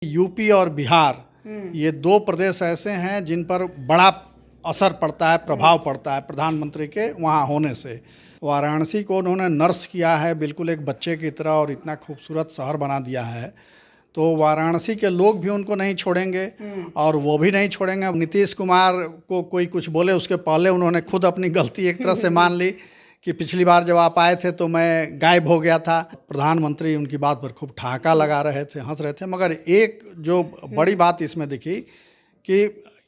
UP और बिहार ये दो प्रदेश ऐसे हैं जिन पर बड़ा असर पड़ता है, प्रभाव पड़ता है प्रधानमंत्री के वहाँ होने से। वाराणसी को उन्होंने नर्स किया है बिल्कुल एक बच्चे की तरह और इतना खूबसूरत शहर बना दिया है, तो वाराणसी के लोग भी उनको नहीं छोड़ेंगे और वो भी नहीं छोड़ेंगे। नीतीश कुमार को कोई कुछ बोले उसके पहले उन्होंने खुद अपनी गलती एक तरह से मान ली कि पिछली बार जब आप आए थे तो मैं गायब हो गया था। प्रधानमंत्री उनकी बात पर खूब ठहाका लगा रहे थे, हंस रहे थे, मगर एक जो बड़ी बात इसमें दिखी कि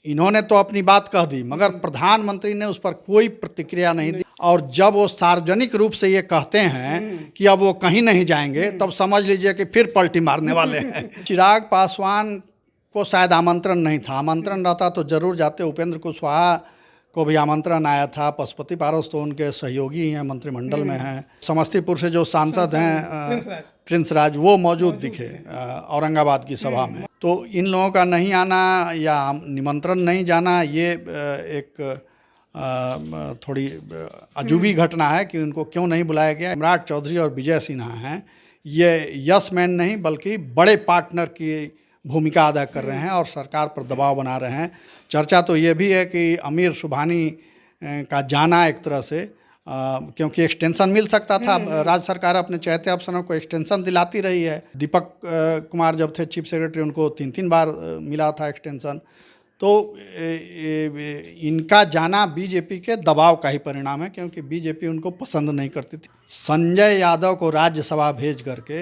इन्होंने तो अपनी बात कह दी मगर प्रधानमंत्री ने उस पर कोई प्रतिक्रिया नहीं दी। और जब वो सार्वजनिक रूप से ये कहते हैं कि अब वो कहीं नहीं जाएंगे, तब समझ लीजिए कि फिर पलटी मारने वाले हैं। चिराग पासवान को शायद आमंत्रण नहीं था, आमंत्रण रहता तो जरूर जाते। उपेंद्र कुशवाहा को भी आमंत्रण आया था। पशुपति पारस तो उनके सहयोगी हैं, मंत्रिमंडल में हैं। समस्तीपुर से जो सांसद हैं प्रिंस राज, वो मौजूद दिखे औरंगाबाद की सभा में। तो इन लोगों का नहीं आना या निमंत्रण नहीं जाना ये एक थोड़ी अजूबी घटना है कि उनको क्यों नहीं बुलाया गया। सम्राट चौधरी और विजय सिन्हा हैं, ये यस मैन नहीं बल्कि बड़े पार्टनर की भूमिका अदा कर रहे हैं और सरकार पर दबाव बना रहे हैं। चर्चा तो ये भी है कि अमीर सुबहानी का जाना एक तरह से क्योंकि एक्सटेंशन मिल सकता था, राज्य सरकार अपने चहेते अफसरों को एक्सटेंशन दिलाती रही है। दीपक कुमार जब थे चीफ सेक्रेटरी उनको 3 बार मिला था एक्सटेंशन। तो इनका जाना बीजेपी के दबाव का ही परिणाम है क्योंकि बीजेपी उनको पसंद नहीं करती थी। संजय यादव को राज्यसभा भेज करके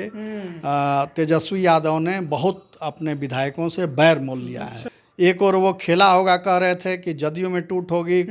तेजस्वी यादव ने बहुत अपने विधायकों से बैर मोल लिया है। एक और वो खेला होगा, कह रहे थे कि जदयू में टूट होगी,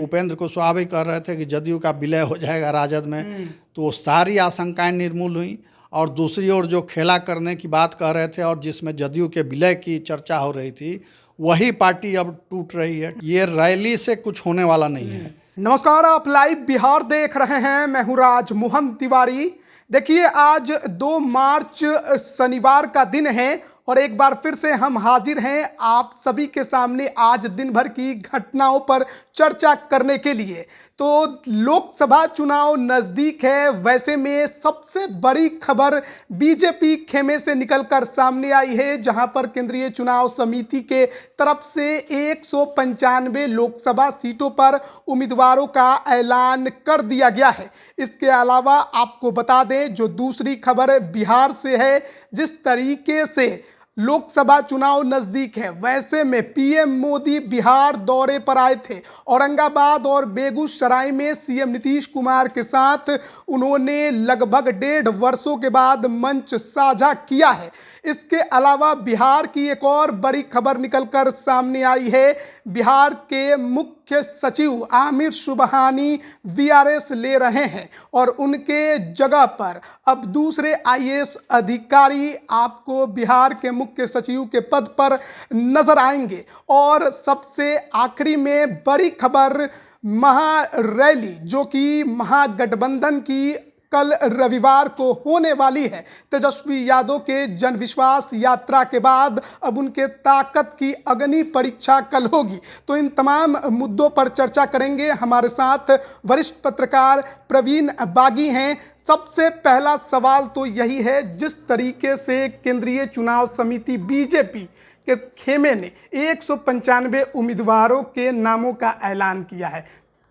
उपेंद्र कुशवाहा भी कह रहे थे कि जदयू का विलय हो जाएगा राजद में, तो सारी आशंकाएं निर्मूल हुई। और दूसरी ओर जो खेला करने की बात कह रहे थे और जिसमें जदयू के विलय की चर्चा हो रही थी, वही पार्टी अब टूट रही है। ये रैली से कुछ होने वाला नहीं है। नमस्कार, आप लाइव बिहार देख रहे हैं। मैं हूं राज मोहन तिवारी। देखिए, आज 2 मार्च शनिवार का दिन है और एक बार फिर से हम हाजिर हैं आप सभी के सामने आज दिन भर की घटनाओं पर चर्चा करने के लिए। तो लोकसभा चुनाव नजदीक है, वैसे में सबसे बड़ी खबर बीजेपी खेमे से निकलकर सामने आई है, जहां पर केंद्रीय चुनाव समिति के तरफ से 195 लोकसभा सीटों पर उम्मीदवारों का ऐलान कर दिया गया है। इसके अलावा आपको बता दें, जो दूसरी खबर बिहार से है, जिस तरीके से लोकसभा चुनाव नजदीक है, वैसे में पीएम मोदी बिहार दौरे पर आए थे। औरंगाबाद और बेगूसराय में सीएम नीतीश कुमार के साथ उन्होंने लगभग 1.5 वर्षों के बाद मंच साझा किया है। इसके अलावा बिहार की एक और बड़ी खबर निकलकर सामने आई है। बिहार के मुख्य सचिव आमिर सुबहानी वीआरएस ले रहे हैं और उनके जगह पर अब दूसरे आईएएस अधिकारी आपको बिहार के मुख्य सचिव के पद पर नजर आएंगे। और सबसे आखिरी में बड़ी खबर महारैली, जो कि महागठबंधन की कल रविवार को होने वाली है। तेजस्वी यादव के जन विश्वास यात्रा के बाद अब उनके ताकत की अग्नि परीक्षा कल होगी। तो इन तमाम मुद्दों पर चर्चा करेंगे। हमारे साथ वरिष्ठ पत्रकार प्रवीण बागी हैं। सबसे पहला सवाल तो यही है, जिस तरीके से केंद्रीय चुनाव समिति बीजेपी के खेमे ने 195 उम्मीदवारों के नामों का ऐलान किया है,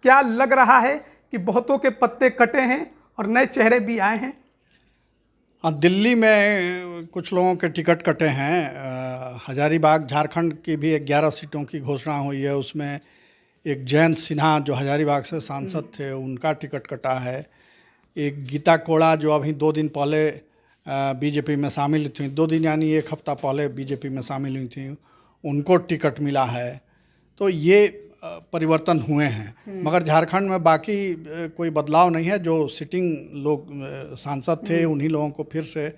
क्या लग रहा है कि बहुतों के पत्ते कटे हैं और नए चेहरे भी आए हैं? हाँ, दिल्ली में कुछ लोगों के टिकट कटे हैं। हजारीबाग झारखंड की भी 11 सीटों की घोषणा हुई है, उसमें एक जयंत सिन्हा जो हजारीबाग से सांसद थे उनका टिकट कटा है। एक गीता कोड़ा जो अभी 2 दिन पहले बीजेपी में शामिल थी, 2 दिन यानी 1 हफ्ता पहले बीजेपी में शामिल हुई थी, उनको टिकट मिला है। तो ये परिवर्तन हुए हैं, मगर झारखंड में बाकी कोई बदलाव नहीं है। जो सिटिंग लोग सांसद थे उन्हीं लोगों को फिर से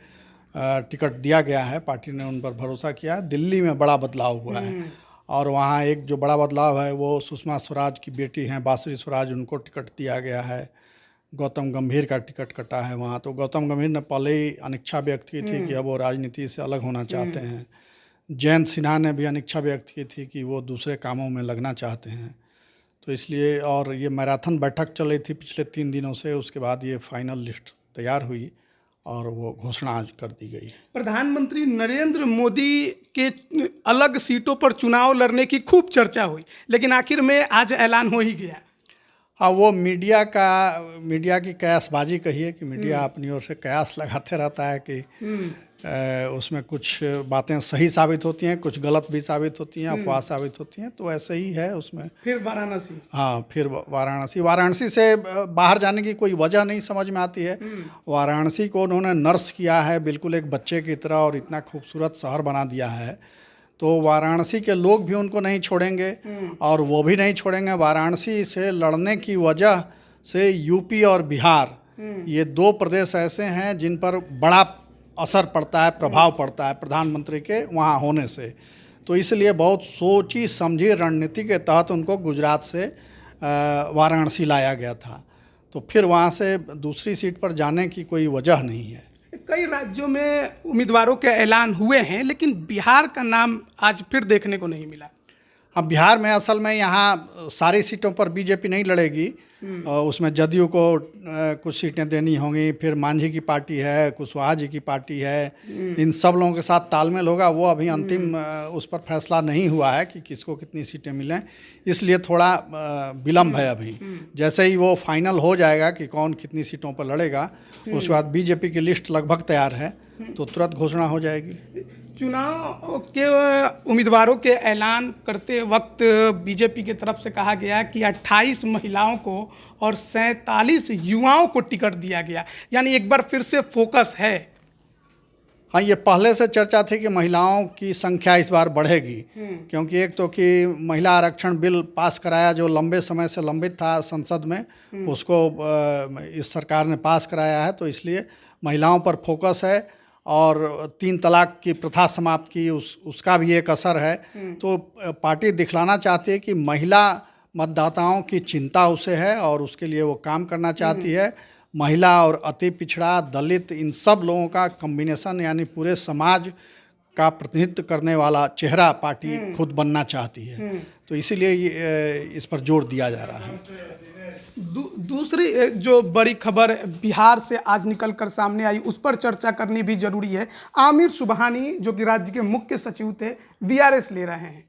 टिकट दिया गया है, पार्टी ने उन पर भरोसा किया है। दिल्ली में बड़ा बदलाव हुआ है और वहाँ एक जो बड़ा बदलाव है वो सुषमा स्वराज की बेटी हैं बासुरी स्वराज, उनको टिकट दिया गया है। गौतम गंभीर का टिकट कटा है वहाँ। तो गौतम गंभीर ने पहले ही अनिच्छा व्यक्त की थी कि अब वो राजनीति से अलग होना चाहते हैं। जयंत सिन्हा ने भी अनिच्छा व्यक्त की थी कि वो दूसरे कामों में लगना चाहते हैं। तो इसलिए, और ये मैराथन बैठक चल रही थी पिछले 3 दिनों से, उसके बाद ये फाइनल लिस्ट तैयार हुई और वो घोषणा आज कर दी गई है। प्रधानमंत्री नरेंद्र मोदी के अलग सीटों पर चुनाव लड़ने की खूब चर्चा हुई, लेकिन आखिर में आज ऐलान हो ही गया। हाँ, वो मीडिया की कयासबाजी कहिए कि मीडिया अपनी ओर से कयास लगाते रहता है कि उसमें कुछ बातें सही साबित होती हैं, कुछ गलत भी साबित होती हैं, अफवाह साबित होती हैं, तो ऐसे ही है उसमें। फिर वाराणसी, हाँ, फिर वाराणसी से बाहर जाने की कोई वजह नहीं समझ में आती है। वाराणसी को उन्होंने नर्स किया है बिल्कुल एक बच्चे की तरह, और इतना खूबसूरत शहर बना दिया है, तो वाराणसी के लोग भी उनको नहीं छोड़ेंगे और वो भी नहीं छोड़ेंगे। वाराणसी से लड़ने की वजह से यूपी और बिहार, ये दो प्रदेश ऐसे हैं जिन पर बड़ा असर पड़ता है, प्रभाव पड़ता है प्रधानमंत्री के वहाँ होने से। तो इसलिए बहुत सोची समझी रणनीति के तहत उनको गुजरात से वाराणसी लाया गया था। तो फिर वहाँ से दूसरी सीट पर जाने की कोई वजह नहीं है। कई राज्यों में उम्मीदवारों के ऐलान हुए हैं, लेकिन बिहार का नाम आज फिर देखने को नहीं मिला। अब बिहार में असल में यहाँ सारी सीटों पर बीजेपी नहीं लड़ेगी, उसमें जदयू को कुछ सीटें देनी होंगी, फिर मांझी की पार्टी है, कुशवाहा जी की पार्टी है, इन सब लोगों के साथ तालमेल होगा। वो अभी अंतिम उस पर फैसला नहीं हुआ है कि किसको कितनी सीटें मिलें, इसलिए थोड़ा विलम्ब है अभी। जैसे ही वो फाइनल हो जाएगा कि कौन कितनी सीटों पर लड़ेगा, उसके बाद बीजेपी की लिस्ट लगभग तैयार है, तो तुरंत घोषणा हो जाएगी। चुनाव के उम्मीदवारों के ऐलान करते वक्त बीजेपी की तरफ से कहा गया कि 28 महिलाओं को और 47 युवाओं को टिकट दिया गया, यानी एक बार फिर से फोकस है। हाँ, ये पहले से चर्चा थी कि महिलाओं की संख्या इस बार बढ़ेगी, क्योंकि एक तो कि महिला आरक्षण बिल पास कराया जो लंबे समय से लंबित था संसद में, उसको इस सरकार ने पास कराया है, तो इसलिए महिलाओं पर फोकस है। और 3 तलाक की प्रथा समाप्त की, उसका भी एक असर है। तो पार्टी दिखलाना चाहती है कि महिला मतदाताओं की चिंता उसे है और उसके लिए वो काम करना चाहती है। महिला और अति पिछड़ा, दलित, इन सब लोगों का कॉम्बिनेशन, यानी पूरे समाज का प्रतिनिधित्व करने वाला चेहरा पार्टी खुद बनना चाहती है, तो इसीलिए इस पर जोर दिया जा रहा है। दूसरी जो बड़ी खबर बिहार से आज निकलकर सामने आई, उस पर चर्चा करनी भी जरूरी है। आमिर सुबहानी जो कि राज्य के मुख्य सचिव थे, वीआरएस ले रहे हैं।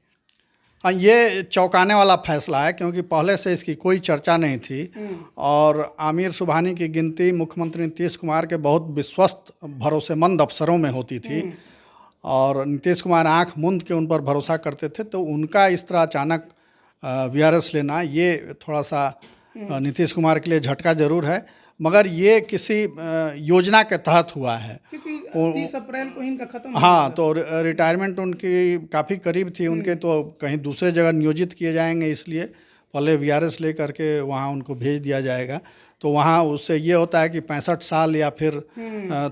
हाँ, ये चौंकाने वाला फैसला है, क्योंकि पहले से इसकी कोई चर्चा नहीं थी। और आमिर सुबहानी की गिनती मुख्यमंत्री नीतीश कुमार के बहुत विश्वस्त, भरोसेमंद अफसरों में होती थी, और नीतीश कुमार आंख मूंद के उन पर भरोसा करते थे। तो उनका इस तरह अचानक वीआरएस लेना, ये थोड़ा सा नीतीश कुमार के लिए झटका जरूर है, मगर ये किसी योजना के तहत हुआ है, क्योंकि 30 अप्रैल को इनका खत्म। हाँ, तो रिटायरमेंट उनकी काफ़ी करीब थी उनके, तो कहीं दूसरे जगह नियोजित किए जाएंगे, इसलिए पहले वीआरएस ले करके वहाँ उनको भेज दिया जाएगा। तो वहाँ उससे ये होता है कि 65 साल या फिर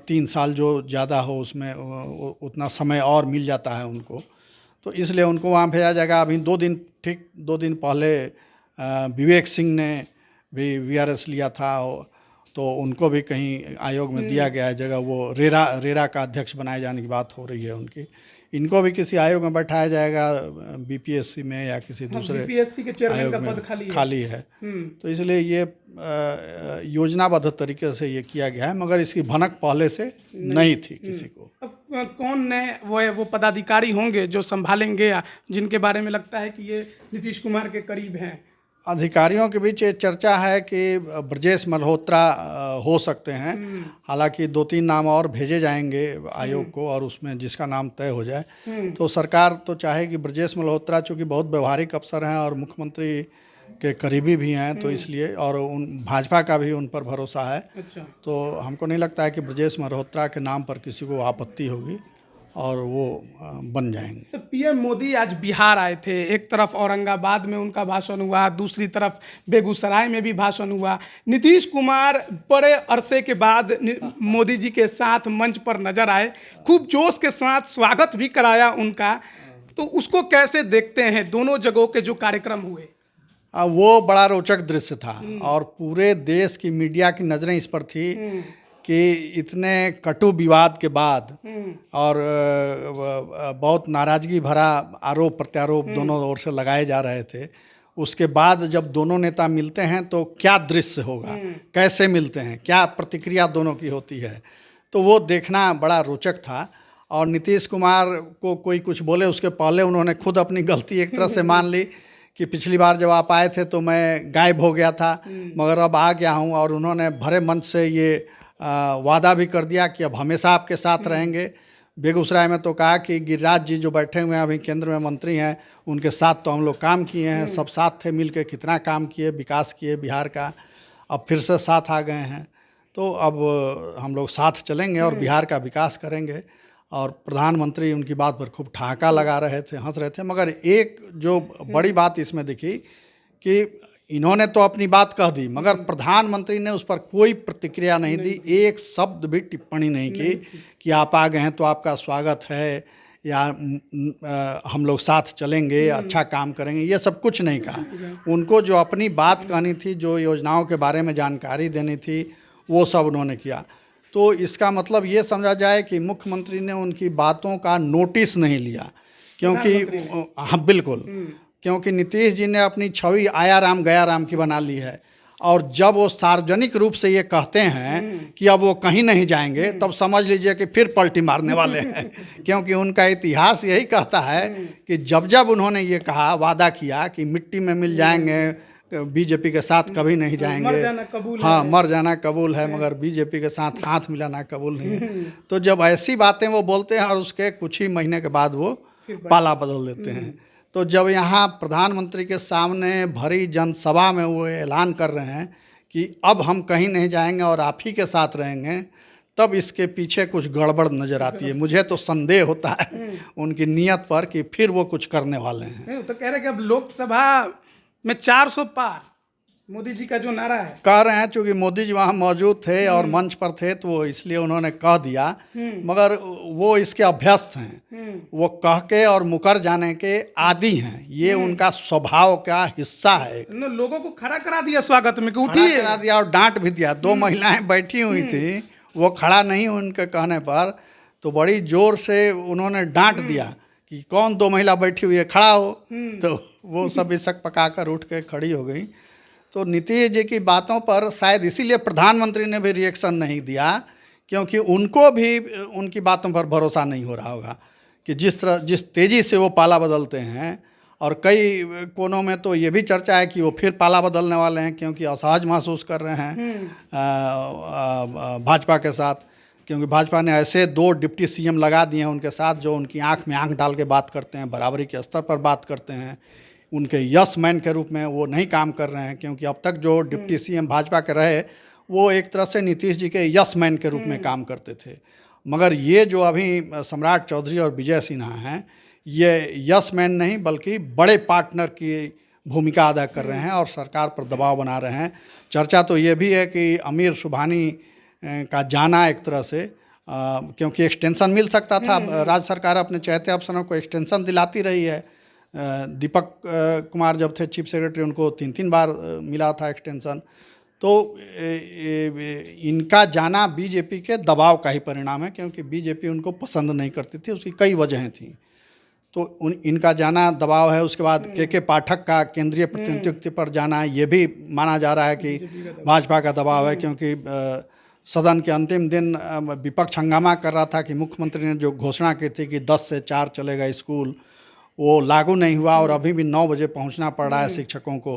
3 साल जो ज़्यादा हो, उसमें उतना समय और मिल जाता है उनको, तो इसलिए उनको वहाँ भेजा जाएगा। अभी 2 दिन पहले विवेक सिंह ने भी वीआरएस लिया था, तो उनको भी कहीं आयोग में दिया गया है जगह। वो रेरा का अध्यक्ष बनाए जाने की बात हो रही है उनकी। इनको भी किसी आयोग में बैठाया जाएगा, बीपीएससी में या किसी दूसरे बीपीएससी के चेयरमैन का पद खाली है। तो इसलिए ये योजनाबद्ध तरीके से ये किया गया है, मगर इसकी भनक पहले से नहीं थी किसी को। अब कौन नए वो पदाधिकारी होंगे जो संभालेंगे, जिनके बारे में लगता है कि ये नीतीश कुमार के करीब हैं? अधिकारियों के बीच ये चर्चा है कि ब्रजेश मल्होत्रा हो सकते हैं। हालांकि 2-3 नाम और भेजे जाएंगे आयोग को, और उसमें जिसका नाम तय हो जाए, तो सरकार तो चाहेगी ब्रजेश मल्होत्रा, चूँकि बहुत व्यवहारिक अफसर हैं और मुख्यमंत्री के करीबी भी हैं, तो इसलिए, और उन भाजपा का भी उन पर भरोसा है। अच्छा। तो हमको नहीं लगता है कि ब्रजेश मल्होत्रा के नाम पर किसी को आपत्ति होगी, और वो बन जाएंगे। तो पीएम मोदी आज बिहार आए थे, एक तरफ औरंगाबाद में उनका भाषण हुआ, दूसरी तरफ बेगूसराय में भी भाषण हुआ। नीतीश कुमार बड़े अरसे के बाद मोदी जी के साथ मंच पर नजर आए, खूब जोश के साथ स्वागत भी कराया उनका, तो उसको कैसे देखते हैं? दोनों जगहों के जो कार्यक्रम हुए, वो बड़ा रोचक दृश्य था, और पूरे देश की मीडिया की नज़रें इस पर थी कि इतने कटु विवाद के बाद और बहुत नाराज़गी भरा आरोप प्रत्यारोप दोनों ओर से लगाए जा रहे थे, उसके बाद जब दोनों नेता मिलते हैं तो क्या दृश्य होगा, कैसे मिलते हैं, क्या प्रतिक्रिया दोनों की होती है, तो वो देखना बड़ा रोचक था। और नीतीश कुमार को कोई कुछ बोले उसके पहले उन्होंने खुद अपनी गलती एक तरह से मान ली कि पिछली बार जब आप आए थे तो मैं गायब हो गया था, मगर अब आ गया हूँ। और उन्होंने भरे मन से ये वादा भी कर दिया कि अब हमेशा आपके साथ रहेंगे। बेगूसराय में तो कहा कि गिरिराज जी जो बैठे हुए हैं अभी केंद्र में मंत्री हैं, उनके साथ तो हम लोग काम किए हैं, सब साथ थे, मिल के कितना काम किए, विकास किए बिहार का। अब फिर से साथ आ गए हैं, तो अब हम लोग साथ चलेंगे और बिहार का विकास करेंगे। और प्रधानमंत्री उनकी बात पर खूब ठहाका लगा रहे थे, हंस रहे थे। मगर एक जो बड़ी बात इसमें दिखी कि इन्होंने तो अपनी बात कह दी, मगर प्रधानमंत्री ने उस पर कोई प्रतिक्रिया नहीं दी, एक शब्द भी टिप्पणी नहीं की कि आप आ गए हैं तो आपका स्वागत है, या हम लोग साथ चलेंगे, अच्छा काम करेंगे, ये सब कुछ नहीं कहा। उनको जो अपनी बात कहनी थी, जो योजनाओं के बारे में जानकारी देनी थी, वो सब उन्होंने किया। तो इसका मतलब ये समझा जाए कि मुख्यमंत्री ने उनकी बातों का नोटिस नहीं लिया, क्योंकि हाँ बिल्कुल, क्योंकि नीतीश जी ने अपनी छवि आया राम गया राम की बना ली है। और जब वो सार्वजनिक रूप से ये कहते हैं कि अब वो कहीं नहीं जाएंगे, तब समझ लीजिए कि फिर पलटी मारने वाले हैं। क्योंकि उनका इतिहास यही कहता है कि जब जब उन्होंने ये कहा, वादा किया कि मिट्टी में मिल जाएंगे, बीजेपी के साथ कभी नहीं जाएंगे, हाँ मर जाना कबूल है, मगर बीजेपी के साथ हाथ मिलाना कबूल नहीं है। तो जब ऐसी बातें वो बोलते हैं और उसके कुछ ही महीने के बाद वो पाला बदल देते हैं। तो जब यहाँ प्रधानमंत्री के सामने भरी जनसभा में वो ऐलान कर रहे हैं कि अब हम कहीं नहीं जाएंगे और आप ही के साथ रहेंगे, तब इसके पीछे कुछ गड़बड़ नज़र आती है। मुझे तो संदेह होता है उनकी नीयत पर कि फिर वो कुछ करने वाले हैं। तो कह रहे कि अब लोकसभा में 400 पार, मोदी जी का जो नारा है, कह रहे हैं चूँकि मोदी जी वहाँ मौजूद थे और मंच पर थे, तो वो इसलिए उन्होंने कह दिया। मगर वो इसके अभ्यस्त हैं, वो कह के और मुकर जाने के आदी हैं, ये उनका स्वभाव का हिस्सा है। लोगों को खड़ा करा दिया स्वागत में कि खड़ा उठिए, करा दिया और डांट भी दिया। 2 महिलाएं बैठी हुई थी, वो खड़ा नहीं उनके कहने पर, तो बड़ी जोर से उन्होंने डांट दिया कि कौन 2 महिला बैठी हुई है, खड़ा हो। तो वो सब इसक पकाकर उठ के खड़ी हो गई। तो नीतीश जी की बातों पर शायद इसीलिए प्रधानमंत्री ने भी रिएक्शन नहीं दिया, क्योंकि उनको भी उनकी बातों पर भरोसा नहीं हो रहा होगा कि जिस तेज़ी से वो पाला बदलते हैं। और कई कोनों में तो ये भी चर्चा है कि वो फिर पाला बदलने वाले हैं, क्योंकि असहज महसूस कर रहे हैं भाजपा के साथ। क्योंकि भाजपा ने ऐसे 2 डिप्टी सीएम लगा दिए हैं उनके साथ, जो उनकी आंख में आंख डाल के बात करते हैं, बराबरी के स्तर पर बात करते हैं, उनके यस मैन के रूप में वो नहीं काम कर रहे हैं। क्योंकि अब तक जो डिप्टी सीएम भाजपा के रहे, वो एक तरह से नीतीश जी के यस मैन के रूप में काम करते थे। मगर ये जो अभी सम्राट चौधरी और विजय सिन्हा हैं, ये यस मैन नहीं बल्कि बड़े पार्टनर की भूमिका अदा कर रहे हैं और सरकार पर दबाव बना रहे हैं। चर्चा तो ये भी है कि अमीर सुबहानी का जाना एक तरह से, क्योंकि एक्सटेंशन मिल सकता था, राज्य सरकार अपने चहेते अफसरों को एक्सटेंशन दिलाती रही है। दीपक कुमार जब थे चीफ सेक्रेटरी, उनको 3-3 बार मिला था एक्सटेंशन। तो इनका जाना बीजेपी के दबाव का ही परिणाम है, क्योंकि बीजेपी उनको पसंद नहीं करती थी, उसकी कई वजहें थी। तो इनका जाना दबाव है। उसके बाद के पाठक का केंद्रीय प्रतिनिधित्व पर जाना, ये भी माना जा रहा है कि भाजपा का दबाव है, क्योंकि सदन के अंतिम दिन विपक्ष हंगामा कर रहा था कि मुख्यमंत्री ने जो घोषणा की थी कि 10 से 4 चलेगा स्कूल, वो लागू नहीं हुआ और अभी भी 9 बजे पहुंचना पड़ रहा है शिक्षकों को।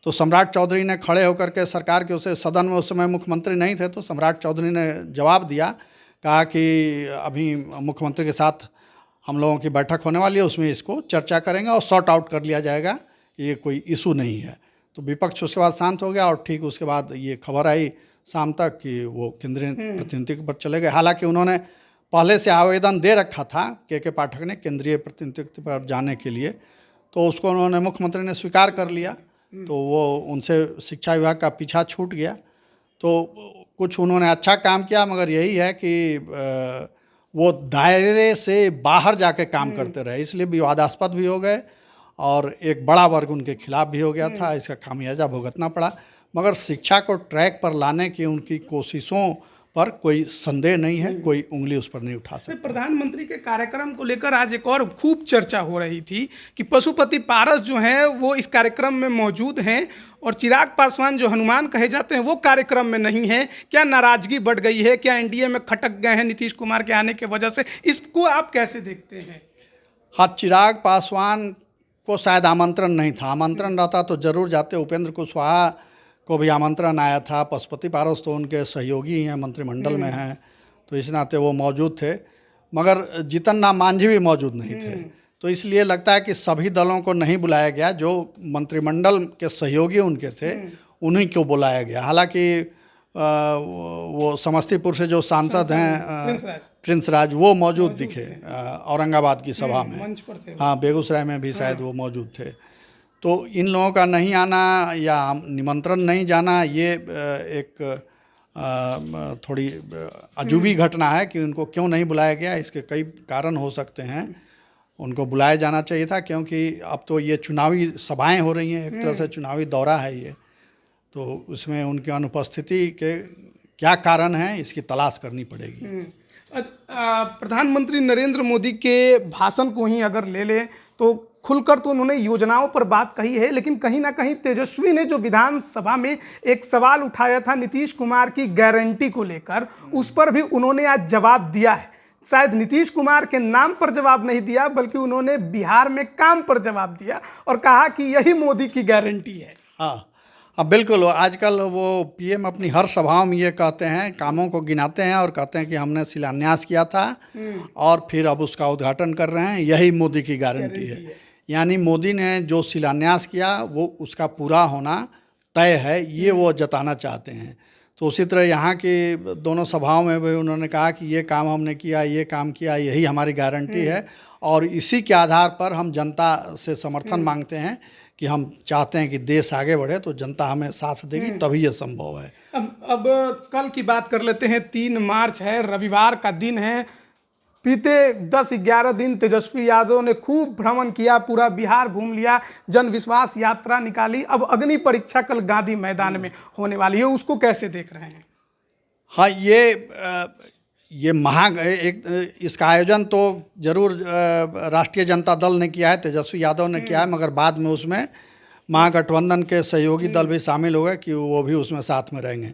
तो सम्राट चौधरी ने खड़े होकर के सरकार के उसे, सदन में उस समय मुख्यमंत्री नहीं थे, तो सम्राट चौधरी ने जवाब दिया, कहा कि अभी मुख्यमंत्री के साथ हम लोगों की बैठक होने वाली है, उसमें इसको चर्चा करेंगे और सॉर्ट आउट कर लिया जाएगा, ये कोई इशू नहीं है। तो विपक्ष उसके बाद शांत हो गया और ठीक उसके बाद ये खबर आई शाम तक कि वो केंद्रीय प्रतिनिधित्व पर चले गए। हालांकि उन्होंने पहले से आवेदन दे रखा था के पाठक ने केंद्रीय प्रतिनिधित्व पर जाने के लिए, तो उसको उन्होंने, मुख्यमंत्री ने स्वीकार कर लिया। तो वो उनसे शिक्षा विभाग का पीछा छूट गया। तो कुछ उन्होंने अच्छा काम किया, मगर यही है कि वो दायरे से बाहर जाके काम करते रहे, इसलिए विवादास्पद भी हो गए और एक बड़ा वर्ग उनके खिलाफ भी हो गया था। इसका खामियाजा भुगतना पड़ा। मगर शिक्षा को ट्रैक पर लाने की उनकी कोशिशों पर कोई संदेह नहीं है, कोई उंगली उस पर नहीं उठा सकता। प्रधानमंत्री के कार्यक्रम को लेकर आज एक और खूब चर्चा हो रही थी कि पशुपति पारस जो हैं वो इस कार्यक्रम में मौजूद हैं और चिराग पासवान जो हनुमान कहे जाते हैं वो कार्यक्रम में नहीं है। क्या नाराजगी बढ़ गई है? क्या एनडीए में खटक गए हैं नीतीश कुमार के आने की वजह से? इसको आप कैसे देखते हैं? हाँ, चिराग पासवान को शायद आमंत्रण नहीं था। आमंत्रण रहता तो जरूर जाते। उपेंद्र कुशवाहा को भी आमंत्रण आया था। पशुपति पारस तो उनके सहयोगी हैं, मंत्रिमंडल में हैं, तो इस नाते वो मौजूद थे। मगर जीतन राम मांझी भी मौजूद नहीं थे। तो इसलिए लगता है कि सभी दलों को नहीं बुलाया गया। जो मंत्रिमंडल के सहयोगी उनके थे उन्हीं को बुलाया गया। हालांकि वो समस्तीपुर से जो सांसद हैं प्रिंस राज, वो मौजूद दिखे औरंगाबाद की सभा में। मंच पर थे। हाँ, बेगूसराय में भी शायद वो मौजूद थे। तो इन लोगों का नहीं आना या निमंत्रण नहीं जाना, ये एक थोड़ी अजूबी घटना है कि उनको क्यों नहीं बुलाया गया। इसके कई कारण हो सकते हैं। उनको बुलाया जाना चाहिए था, क्योंकि अब तो ये चुनावी सभाएं हो रही हैं, एक तरह से चुनावी दौरा है ये। तो उसमें उनकी अनुपस्थिति के क्या कारण हैं, इसकी तलाश करनी पड़ेगी। प्रधानमंत्री नरेंद्र मोदी के भाषण को ही अगर ले लें तो खुलकर तो उन्होंने योजनाओं पर बात कही है, लेकिन कहीं ना कहीं तेजस्वी ने जो विधानसभा में एक सवाल उठाया था नीतीश कुमार की गारंटी को लेकर, उस पर भी उन्होंने आज जवाब दिया है। शायद नीतीश कुमार के नाम पर जवाब नहीं दिया, बल्कि उन्होंने बिहार में काम पर जवाब दिया और कहा कि यही मोदी की गारंटी है। हाँ, अब बिल्कुल आजकल वो पीएम अपनी हर सभाओं में ये कहते हैं, कामों को गिनाते हैं और कहते हैं कि हमने शिलान्यास किया था और फिर अब उसका उद्घाटन कर रहे हैं, यही मोदी की गारंटी है। यानी मोदी ने जो शिलान्यास किया वो उसका पूरा होना तय है, ये वो जताना चाहते हैं। तो उसी तरह यहाँ की दोनों सभाओं में भी उन्होंने कहा कि ये काम हमने किया, ये काम किया, यही हमारी गारंटी है और इसी के आधार पर हम जनता से समर्थन मांगते हैं कि हम चाहते हैं कि देश आगे बढ़े, तो जनता हमें साथ देगी, तभी ये संभव है। अब कल की बात कर लेते हैं। 3 मार्च है, रविवार का दिन है। बीते 10-11 दिन तेजस्वी यादव ने खूब भ्रमण किया, पूरा बिहार घूम लिया, जन विश्वास यात्रा निकाली। अब अग्नि परीक्षा कल गांधी मैदान में होने वाली है, उसको कैसे देख रहे हैं? हाँ, ये इसका आयोजन तो जरूर राष्ट्रीय जनता दल ने किया है, तेजस्वी यादव ने किया है, मगर बाद में उसमें महागठबंधन के सहयोगी दल भी शामिल हो गए कि वो भी उसमें साथ में रहेंगे।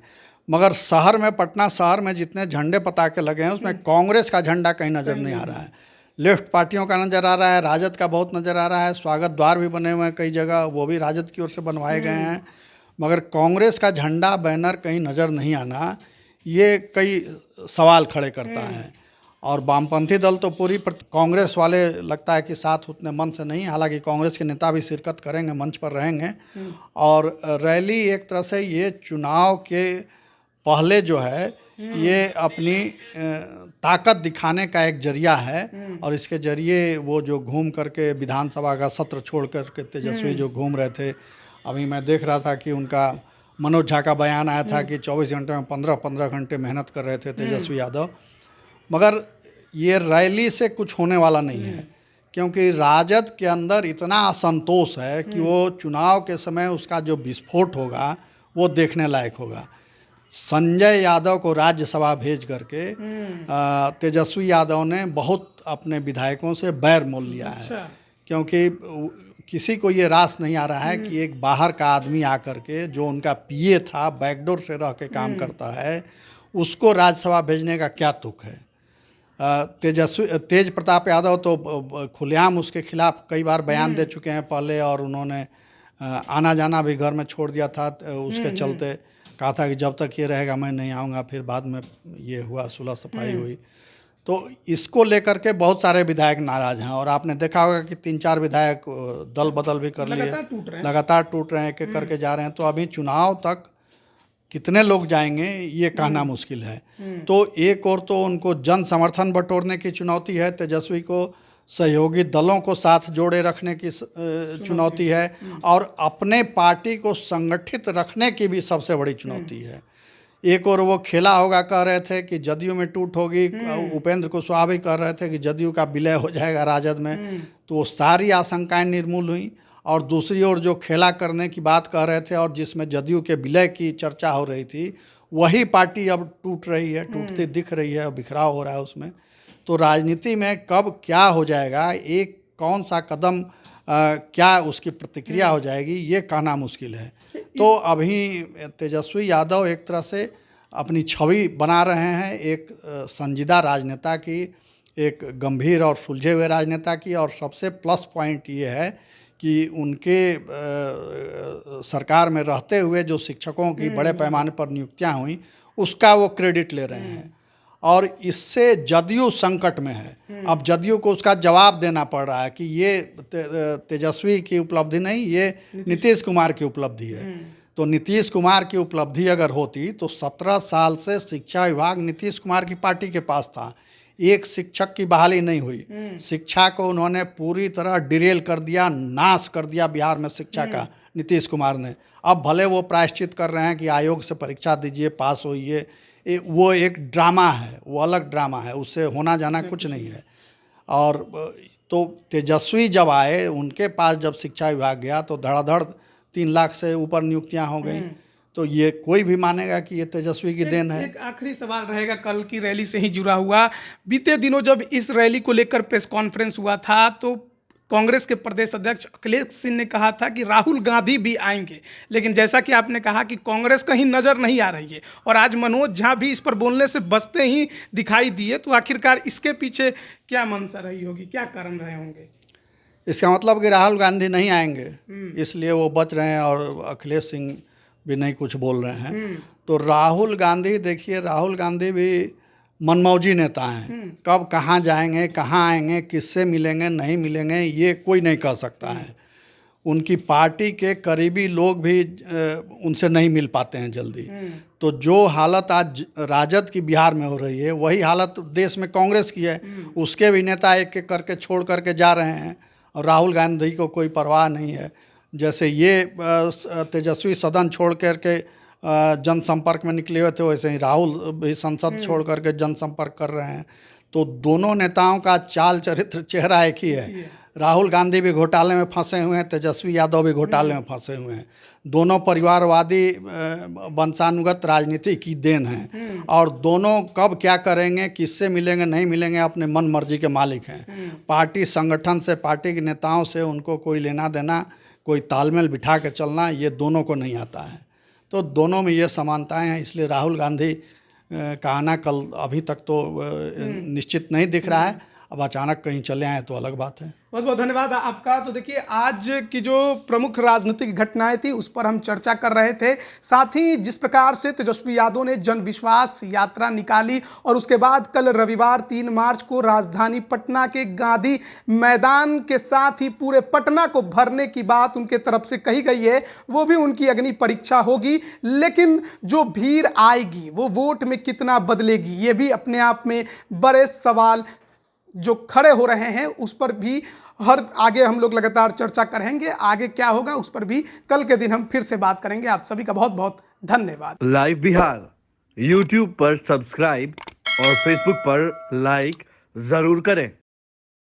मगर शहर में, पटना शहर में जितने झंडे पताके लगे हैं उसमें कांग्रेस का झंडा कहीं नज़र नहीं आ रहा है। लेफ्ट पार्टियों का नज़र आ रहा है, राजद का बहुत नज़र आ रहा है। स्वागत द्वार भी बने हुए हैं कई जगह, वो भी राजद की ओर से बनवाए गए हैं। मगर कांग्रेस का झंडा, बैनर कहीं नज़र नहीं आना, ये कई सवाल खड़े करता है। और वामपंथी दल तो पूरी कांग्रेस वाले लगता है कि साथ उतने मन से नहीं। हालांकि कांग्रेस के नेता भी शिरकत करेंगे, मंच पर रहेंगे। और रैली एक तरह से ये चुनाव के पहले जो है ये अपनी ताकत दिखाने का एक जरिया है। और इसके जरिए वो जो घूम करके विधानसभा का सत्र छोड़ करके तेजस्वी जो घूम रहे थे, अभी मैं देख रहा था कि उनका मनोज झा का बयान आया था कि 24 घंटे में 15-15 घंटे मेहनत कर रहे थे तेजस्वी यादव। मगर ये रैली से कुछ होने वाला नहीं है, क्योंकि राजद के अंदर इतना असंतोष है कि वो चुनाव के समय उसका जो विस्फोट होगा वो देखने लायक होगा। संजय यादव को राज्यसभा भेज करके तेजस्वी यादव ने बहुत अपने विधायकों से बैर मोल लिया है। क्योंकि किसी को ये रास नहीं आ रहा है कि एक बाहर का आदमी आकर के, जो उनका पीए था, बैकडोर से रह के काम करता है, उसको राज्यसभा भेजने का क्या तुक है। तेज प्रताप यादव तो खुलेआम उसके खिलाफ कई बार बयान दे चुके हैं पहले, और उन्होंने आना जाना भी घर में छोड़ दिया था। उसके चलते कहा था कि जब तक ये रहेगा मैं नहीं आऊँगा। फिर बाद में ये हुआ, सुलह सफाई हुई। तो इसको लेकर के बहुत सारे विधायक नाराज हैं। और आपने देखा होगा कि 3-4 विधायक दल बदल भी कर लिए, लगातार टूट रहे हैं, एक एक करके जा रहे हैं। तो अभी चुनाव तक कितने लोग जाएंगे ये कहना मुश्किल है। तो एक और तो उनको जन समर्थन बटोरने की चुनौती है, तेजस्वी को सहयोगी दलों को साथ जोड़े रखने की चुनौती है, और अपने पार्टी को संगठित रखने की भी सबसे बड़ी चुनौती है। एक और वो खेला होगा, कह रहे थे कि जदयू में टूट होगी, उपेंद्र कुशवाहा भी कह रहे थे कि जदयू का विलय हो जाएगा राजद में। तो वो सारी आशंकाएं निर्मूल हुई। और दूसरी ओर जो खेला करने की बात कह रहे थे और जिसमें जदयू के विलय की चर्चा हो रही थी, वही पार्टी अब टूट रही है, टूटती दिख रही है, बिखराव हो रहा है उसमें। तो राजनीति में कब क्या हो जाएगा, एक कौन सा कदम क्या उसकी प्रतिक्रिया हो जाएगी, ये कहना मुश्किल है। तो अभी तेजस्वी यादव एक तरह से अपनी छवि बना रहे हैं, एक संजीदा राजनेता की, एक गंभीर और सुलझे हुए राजनेता की। और सबसे प्लस पॉइंट ये है कि उनके सरकार में रहते हुए जो शिक्षकों की बड़े पैमाने पर नियुक्तियां हुई, उसका वो क्रेडिट ले रहे हैं। और इससे जदयू संकट में है। अब जदयू को उसका जवाब देना पड़ रहा है कि ये तेजस्वी की उपलब्धि नहीं, ये नीतीश कुमार की उपलब्धि है। तो नीतीश कुमार की उपलब्धि अगर होती तो 17 साल से शिक्षा विभाग नीतीश कुमार की पार्टी के पास था, एक शिक्षक की बहाली नहीं हुई। शिक्षा को उन्होंने पूरी तरह डिरेल कर दिया, नाश कर दिया बिहार में शिक्षा का नीतीश कुमार ने। अब भले वो प्रायश्चित कर रहे हैं कि आयोग से परीक्षा दीजिए, पास होइए, वो एक ड्रामा है, वो अलग ड्रामा है, उससे होना जाना कुछ नहीं है। और तो तेजस्वी जब आए, उनके पास जब शिक्षा विभाग गया तो धड़ाधड़ 3 लाख से ऊपर नियुक्तियां हो गई। तो ये कोई भी मानेगा कि ये तेजस्वी की देन है। एक आखिरी सवाल रहेगा कल की रैली से ही जुड़ा हुआ। बीते दिनों जब इस रैली को लेकर प्रेस कॉन्फ्रेंस हुआ था तो कांग्रेस के प्रदेश अध्यक्ष अखिलेश सिंह ने कहा था कि राहुल गांधी भी आएंगे, लेकिन जैसा कि आपने कहा कि कांग्रेस कहीं नजर नहीं आ रही है और आज मनोज झा भी इस पर बोलने से बचते ही दिखाई दिए। तो आखिरकार इसके पीछे क्या मंशा रही होगी, क्या कारण रहे होंगे? इसका मतलब कि राहुल गांधी नहीं आएंगे, इसलिए वो बच रहे हैं और अखिलेश सिंह भी नहीं कुछ बोल रहे हैं। तो राहुल गांधी, देखिए राहुल गांधी भी मनमौजी नेता हैं। कब कहाँ जाएंगे, कहाँ आएंगे, किससे मिलेंगे, नहीं मिलेंगे, ये कोई नहीं कह सकता है। उनकी पार्टी के करीबी लोग भी उनसे नहीं मिल पाते हैं जल्दी। तो जो हालत आज राजद की बिहार में हो रही है, वही हालत देश में कांग्रेस की है। उसके भी नेता एक एक करके छोड़ करके जा रहे हैं और राहुल गांधी को कोई परवाह नहीं है। जैसे ये तेजस्वी सदन छोड़ करके जनसंपर्क में निकले हुए थे, वैसे ही राहुल भी संसद छोड़ करके जनसंपर्क कर रहे हैं। तो दोनों नेताओं का चाल चरित्र चेहरा एक ही है। राहुल गांधी भी घोटाले में फंसे हुए हैं, तेजस्वी यादव भी घोटाले में फंसे हुए हैं। दोनों परिवारवादी वंशानुगत राजनीति की देन हैं और दोनों कब क्या करेंगे, किससे मिलेंगे, नहीं मिलेंगे, अपने मन मर्जी के मालिक हैं। पार्टी संगठन से, पार्टी के नेताओं से उनको कोई लेना देना, कोई तालमेल बिठा के चलना, ये दोनों को नहीं आता है। तो दोनों में ये समानताएं हैं। इसलिए राहुल गांधी का आना कल अभी तक तो निश्चित नहीं दिख रहा है। अब अचानक कहीं चले आए तो अलग बात है। बहुत बहुत धन्यवाद आपका। तो देखिए, आज की जो प्रमुख राजनीतिक घटनाएं थी उस पर हम चर्चा कर रहे थे। साथ ही जिस प्रकार से तेजस्वी यादव ने जन विश्वास यात्रा निकाली और उसके बाद कल रविवार 3 मार्च को राजधानी पटना के गांधी मैदान के साथ ही पूरे पटना को भरने की बात उनके तरफ से कही गई है, वो भी उनकी अग्नि परीक्षा होगी। लेकिन जो भीड़ आएगी वो वोट में कितना बदलेगी, ये भी अपने आप में बड़े सवाल जो खड़े हो रहे हैं, उस पर भी हर आगे हम लोग लगातार चर्चा करेंगे। आगे क्या होगा उस पर भी कल के दिन हम फिर से बात करेंगे। आप सभी का बहुत बहुत धन्यवाद। लाइव बिहार YouTube पर सब्सक्राइब और Facebook पर लाइक जरूर करें।